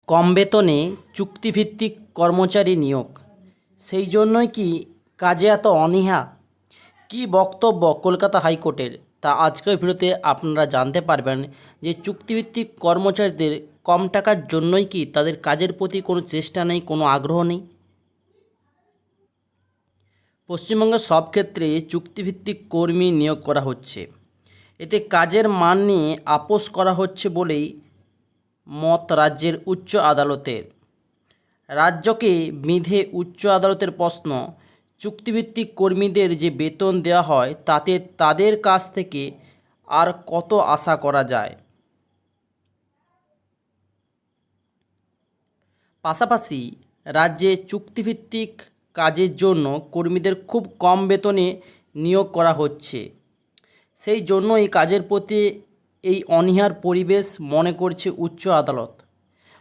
কম বেতনে চুক্তিভিত্তিক কর্মচারী নিয়োগ, সেই জন্যই কি কাজে এত অনীহা? কী বক্তব্য কলকাতা হাইকোর্টের, তা আজকের ভিডিওতে আপনারা জানতে পারবেন যে চুক্তিভিত্তিক কর্মচারীদের কম টাকার জন্যই কি তাদের কাজের প্রতি কোনো চেষ্টা নেই, কোনো আগ্রহ নেই? পশ্চিমবঙ্গের সব ক্ষেত্রে চুক্তিভিত্তিক কর্মী নিয়োগ করা হচ্ছে, এতে কাজের মান নিয়ে আপোস করা হচ্ছে বলেই মত রাজ্যের উচ্চ আদালতের। রাজ্যকে বিঁধে উচ্চ আদালতের প্রশ্ন, চুক্তিভিত্তিক কর্মীদের যে বেতন দেওয়া হয় তাতে তাদের কাছ থেকে আর কত আশা করা যায়? পাশাপাশি রাজ্যে চুক্তিভিত্তিক কাজের জন্য কর্মীদের খুব কম বেতনে নিয়োগ করা হচ্ছে, সেই জন্যই কাজের প্রতি এই অনীহার পরিবেশ মনে করছে উচ্চ আদালত।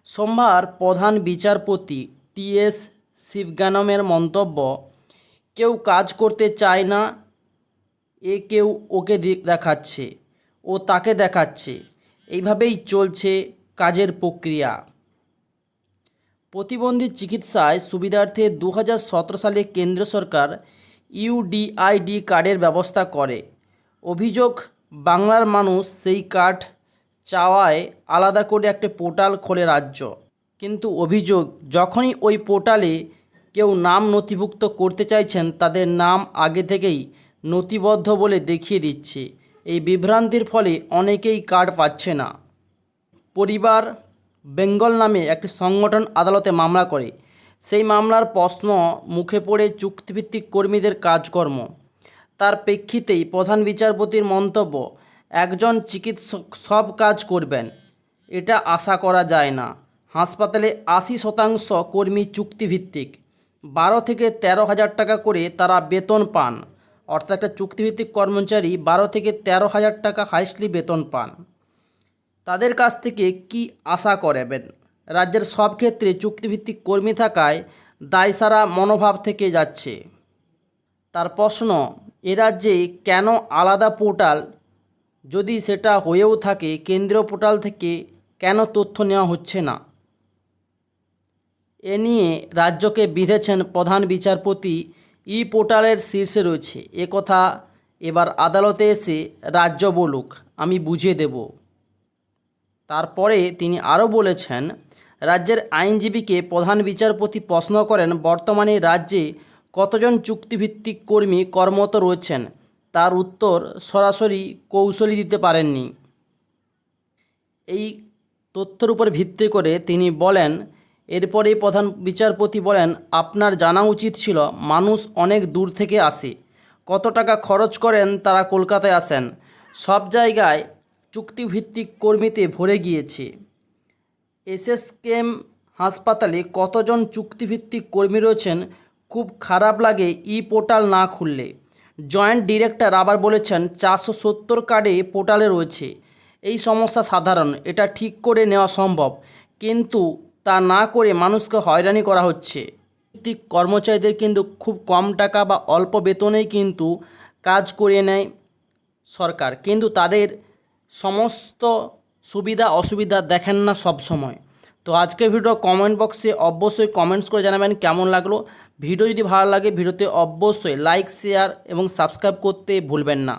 সোমবার প্রধান বিচারপতি টি.এস. শিবজ্ঞানমের মন্তব্য, কেউ কাজ করতে চায় না, কেউ ওকে দেখাচ্ছে, ও তাকে দেখাচ্ছে, এইভাবেই চলছে কাজের প্রক্রিয়া। প্রতিবন্ধী চিকিৎসায় সুবিধার্থে 2017 সালে কেন্দ্র সরকার ইউডিআইডি কার্ডের ব্যবস্থা করে। অভিযোগ, বাংলার মানুষ সেই কার্ড চাওয়ায় আলাদা করে একটা পোর্টাল খোলে রাজ্য। কিন্তু অভিযোগ, যখনই ওই পোর্টালে কেউ নাম নথিভুক্ত করতে চাইছেন তাদের নাম আগে থেকেই নথিবদ্ধ বলে দেখিয়ে দিচ্ছে। এই বিভ্রান্তির ফলে অনেকেই কার্ড পাচ্ছে না। পরিবার বেঙ্গল নামে একটি সংগঠন আদালতে মামলা করে। সেই মামলার প্রশ্ন মুখে পড়ে চুক্তিভিত্তিক কর্মীদের কাজকর্ম। তার প্রেক্ষিতেই প্রধান বিচারপতির মন্তব্য, একজন চিকিৎসক সব কাজ করবেন এটা আশা করা যায় না। হাসপাতালে 80% কর্মী চুক্তিভিত্তিক, 12 থেকে 13 হাজার টাকা করে তারা বেতন পান। অর্থাৎ একটা চুক্তিভিত্তিক কর্মচারী 12 থেকে 13 হাজার টাকা হাইস্টলি বেতন পান। তাদের কাছ থেকে কি আশা করবেন? রাজ্যের সব ক্ষেত্রে চুক্তিভিত্তিক কর্মী থাকায় দায়সারা মনোভাব থেকে যাচ্ছে। তার প্রশ্ন, এ রাজ্যে কেন আলাদা পোর্টাল? যদি সেটা হয়েও থাকে, কেন্দ্রীয় পোর্টাল থেকে কেন তথ্য নেওয়া হচ্ছে না? এ নিয়ে রাজ্যকে বিঁধেছেন প্রধান বিচারপতি। ই পোর্টালের শীর্ষে রয়েছে, এ কথা এবার আদালতে এসে রাজ্য বলুক, আমি বুঝিয়ে দেব। তারপরে তিনি আরও বলেছেন, রাজ্যের আইনজীবীকে প্রধান বিচারপতি প্রশ্ন করেন, বর্তমানে রাজ্যে কতজন চুক্তিভিত্তিক কর্মী কর্মরত রয়েছেন? তার উত্তর সরাসরি কৌশলী দিতে পারেননি। এই তথ্যের উপর ভিত্তি করে তিনি বলেন, এরপরেই প্রধান বিচারপতি বলেন, আপনার জানা উচিত ছিল মানুষ অনেক দূর থেকে আসে, কত টাকা খরচ করেন তারা কলকাতায় আসেন, সব জায়গায় চুক্তিভিত্তিক কর্মীতে ভরে গিয়েছে। এসএসকেএম হাসপাতালে কতজন চুক্তিভিত্তিক কর্মী রয়েছেন? খুব খারাপ লাগে ই পোর্টাল না খুললে। জয়েন্ট ডিরেক্টর আবার বলেছেন, 470 কার্ডে পোর্টালে রয়েছে। এই সমস্যা সাধারণ, এটা ঠিক করে নেওয়া সম্ভব, কিন্তু তা না করে মানুষকে হয়রানি করা হচ্ছে। চুক্তিভিত্তিক কর্মচারীদের কিন্তু খুব কম টাকা বা অল্প বেতনেই কিন্তু কাজ করিয়ে নেয় সরকার, কিন্তু তাদের সমস্ত সুবিধা অসুবিধা দেখেন না সব সময়। তো আজকের ভিডিও কমেন্ট বক্সে অবশ্যই কমেন্টস করে জানাবেন কেমন লাগলো। ভিডিও যদি ভালো লাগে ভিডিওতে অবশ্যই লাইক, শেয়ার এবং সাবস্ক্রাইব করতে ভুলবেন না।